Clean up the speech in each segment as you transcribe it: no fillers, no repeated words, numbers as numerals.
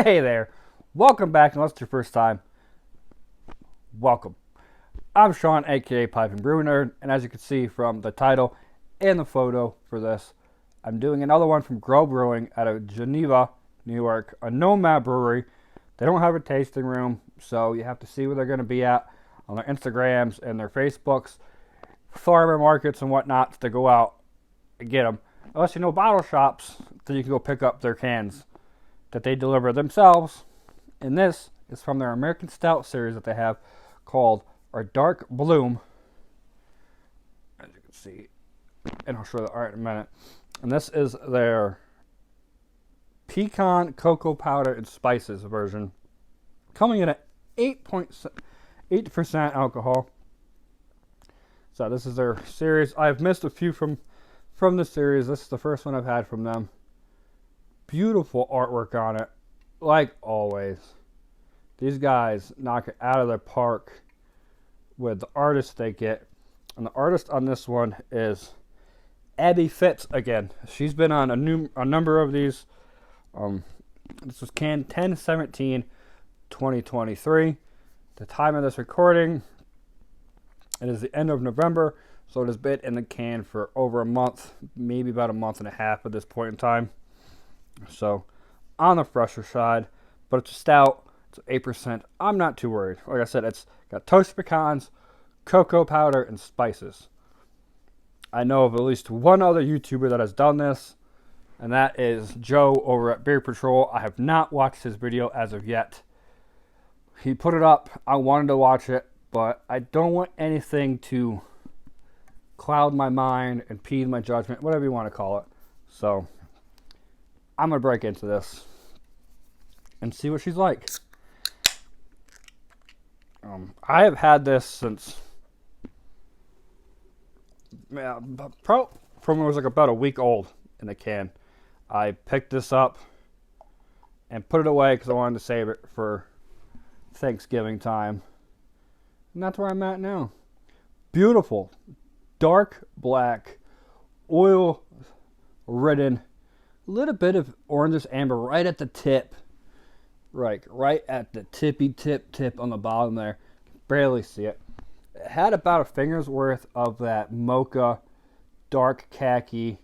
Hey there, welcome back, unless it's your first time, welcome. I'm Sean, aka Pipe and Brewing Nerd, and as you can see from the title and the photo for this, I'm doing another one from Grow Brewing out of Geneva, New York, a nomad brewery. They don't have a tasting room, so you have to see where they're going to be at on their Instagrams and their Facebooks, farmer markets and whatnot to go out and get them. Unless you know bottle shops, then you can go pick up their cans that they deliver themselves. And this is from their American Stout series that they have called our Dark Bloom, as you can see, and I'll show the art in a minute. And this is their Pecan Cocoa Powder and Spices version, coming in at 8% alcohol. So this is their series. I've missed a few from the series. This is the first one I've had from them. Beautiful artwork on it, like always. These guys knock it out of their park with the artists they get. And the artist on this one is Abby Fitz again. She's been on a number of these. This was canned 10/17/2023. The time of this recording, it is the end of November, so it has been in the can for over a month, maybe about a month and a half at this point in time. So, on the fresher side, but it's a stout. It's 8%. I'm not too worried. Like I said, it's got toasted pecans, cocoa powder, and spices. I know of at least one other YouTuber that has done this, and that is Joe over at Beer Patrol. I have not watched his video as of yet. He put it up. I wanted to watch it, but I don't want anything to cloud my mind, impede my judgment, whatever you want to call it. So I'm going to break into this and see what she's like. I have had this since from it was like about a week old in the can. I picked this up and put it away because I wanted to save it for Thanksgiving time. And that's where I'm at now. Beautiful, dark black, oil ridden. A little bit of oranges amber right at the tip. Right at the tippy tip on the bottom there. Barely see it. It had about a finger's worth of that mocha, dark khaki,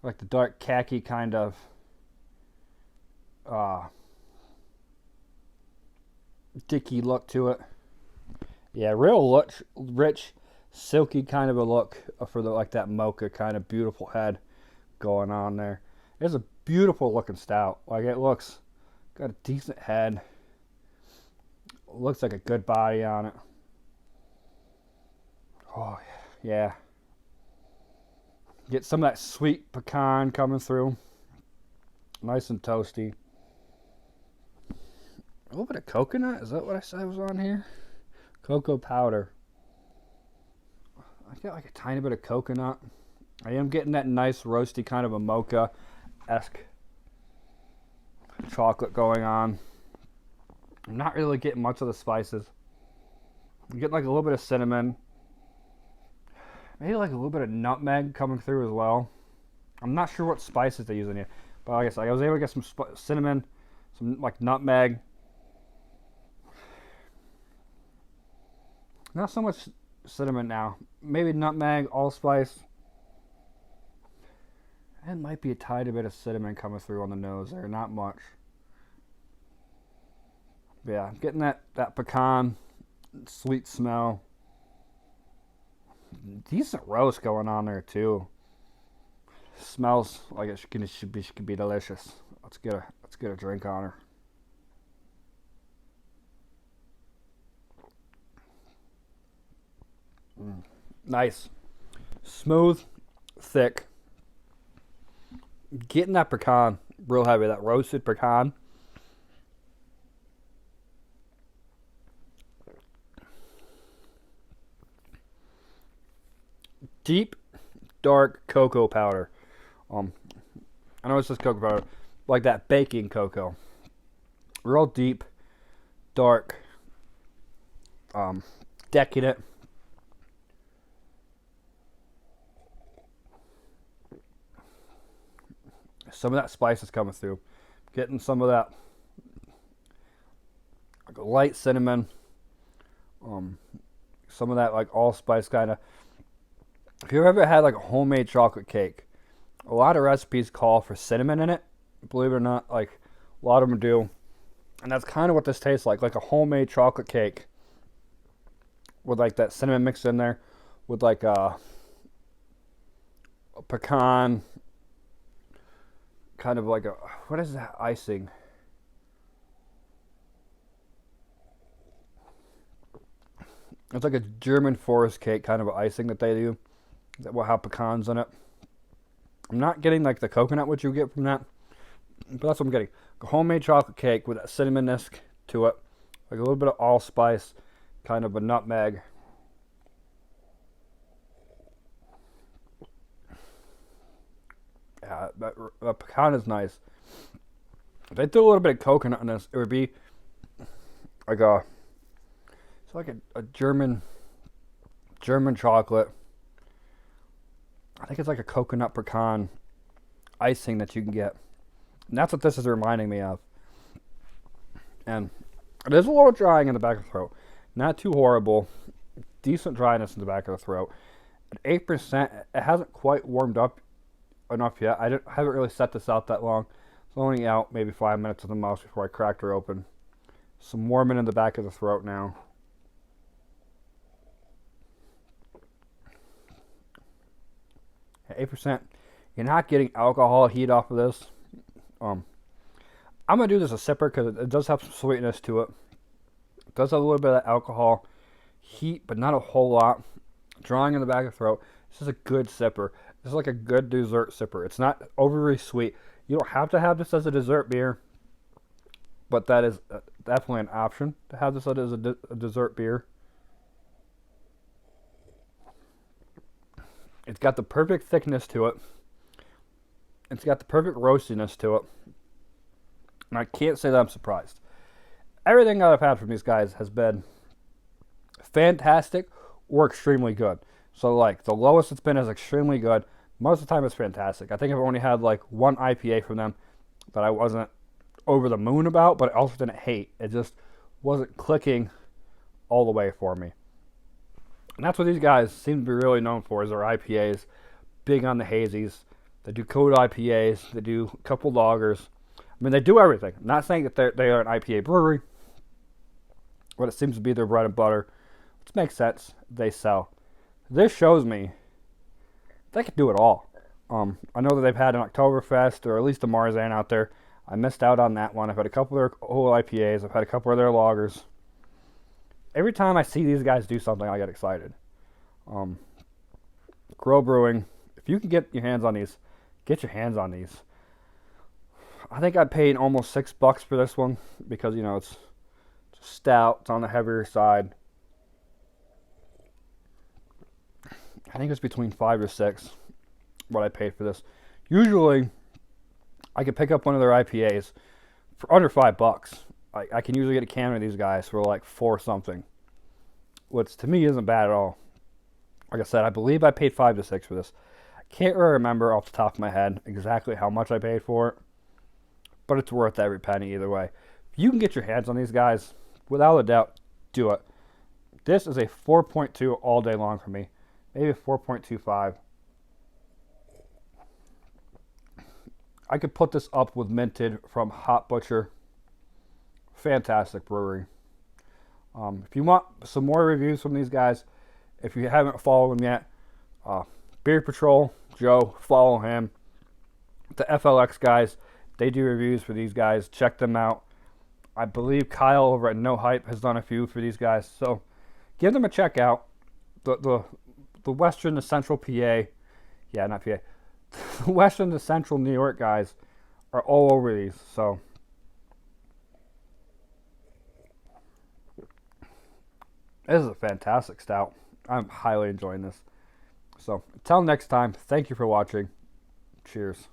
like the dark khaki kind of dicky look to it. Yeah, real rich, silky kind of a look for like that mocha kind of beautiful head going on there. It's a beautiful looking stout. Like, it looks got a decent head. Looks like a good body on it. Oh yeah. Get some of that sweet pecan coming through. Nice and toasty. A little bit of coconut. Is that what I said was on here? Cocoa powder. I get like a tiny bit of coconut. I am getting that nice roasty kind of a mocha-esque chocolate going on. I'm not really getting much of the spices. I'm getting like a little bit of cinnamon. Maybe like a little bit of nutmeg coming through as well. I'm not sure what spices they use in here. But like I said, I was able to get some cinnamon, some like nutmeg. Not so much cinnamon now. Maybe nutmeg, allspice. And might be a tiny bit of cinnamon coming through on the nose there. Not much. But yeah, I'm getting that pecan sweet smell. Decent roast going on there too. Smells like it should be delicious. Let's get a drink on her. Nice, smooth, thick. Getting that pecan real heavy, that roasted pecan. Deep, dark cocoa powder. I know it's just cocoa powder, like that baking cocoa. Real deep, dark, decadent. Some of that spice is coming through. Getting some of that like a light cinnamon, some of that like allspice kind of. If you ever had like a homemade chocolate cake, a lot of recipes call for cinnamon in it. Believe it or not, like a lot of them do. And that's kind of what this tastes like a homemade chocolate cake with like that cinnamon mixed in there with like a pecan, kind of like a, what is that icing? It's like a German forest cake kind of icing that they do that will have pecans in it. I'm not getting like the coconut which you get from that, but that's what I'm getting. A homemade chocolate cake with a cinnamon-esque to it, like a little bit of allspice, kind of a nutmeg. Yeah, that pecan is nice. If they threw a little bit of coconut in this, it would be like a German chocolate. I think it's like a coconut pecan icing that you can get. And that's what this is reminding me of. And it is a little drying in the back of the throat. Not too horrible. Decent dryness in the back of the throat. At 8%, it hasn't quite warmed up enough yet. I haven't really set this out that long. It's only out maybe 5 minutes at the most before I cracked her open. Some warming in the back of the throat now. At 8%, you're not getting alcohol heat off of this. I'm going to do this a sipper because it does have some sweetness to it. It does have a little bit of alcohol heat, but not a whole lot. Drawing in the back of the throat. This is a good sipper. This is like a good dessert sipper. It's not overly sweet. You don't have to have this as a dessert beer, but that is definitely an option to have this as a dessert beer. It's got the perfect thickness to it. It's got the perfect roastiness to it. And I can't say that I'm surprised. Everything that I've had from these guys has been fantastic or extremely good. So like the lowest it's been is extremely good. Most of the time it's fantastic. I think I've only had like one IPA from them that I wasn't over the moon about, but I also didn't hate. It just wasn't clicking all the way for me. And that's what these guys seem to be really known for, is their IPAs. Big on the hazies. They do cold IPAs. They do a couple lagers. I mean, they do everything. I'm not saying that they are an IPA brewery, but it seems to be their bread and butter, which makes sense. They sell. This shows me they can do it all. I know that they've had an Oktoberfest, or at least a Marzan out there. I missed out on that one. I've had a couple of their whole IPAs. I've had a couple of their lagers. Every time I see these guys do something, I get excited. Grow Brewing, if you can get your hands on these, get your hands on these. I think I paid almost $6 for this one because, you know, it's stout. It's on the heavier side. I think it's between 5 or 6 what I paid for this. Usually, I could pick up one of their IPAs for under $5. I can usually get a can of these guys for like 4 something, which to me isn't bad at all. Like I said, I believe I paid 5 to 6 for this. I can't really remember off the top of my head exactly how much I paid for it, but it's worth every penny either way. If you can get your hands on these guys, without a doubt, do it. This is a 4.2 all day long for me. Maybe a 4.25. I could put this up with Minted from Hot Butcher. Fantastic brewery. If you want some more reviews from these guys, if you haven't followed them yet, Beer Patrol, Joe, follow him. The FLX guys, they do reviews for these guys. Check them out. I believe Kyle over at No Hype has done a few for these guys. So give them a check out. The Western to Central PA, yeah, not PA. The Western to Central New York guys are all over these. So this is a fantastic stout. I'm highly enjoying this. So until next time, thank you for watching. Cheers.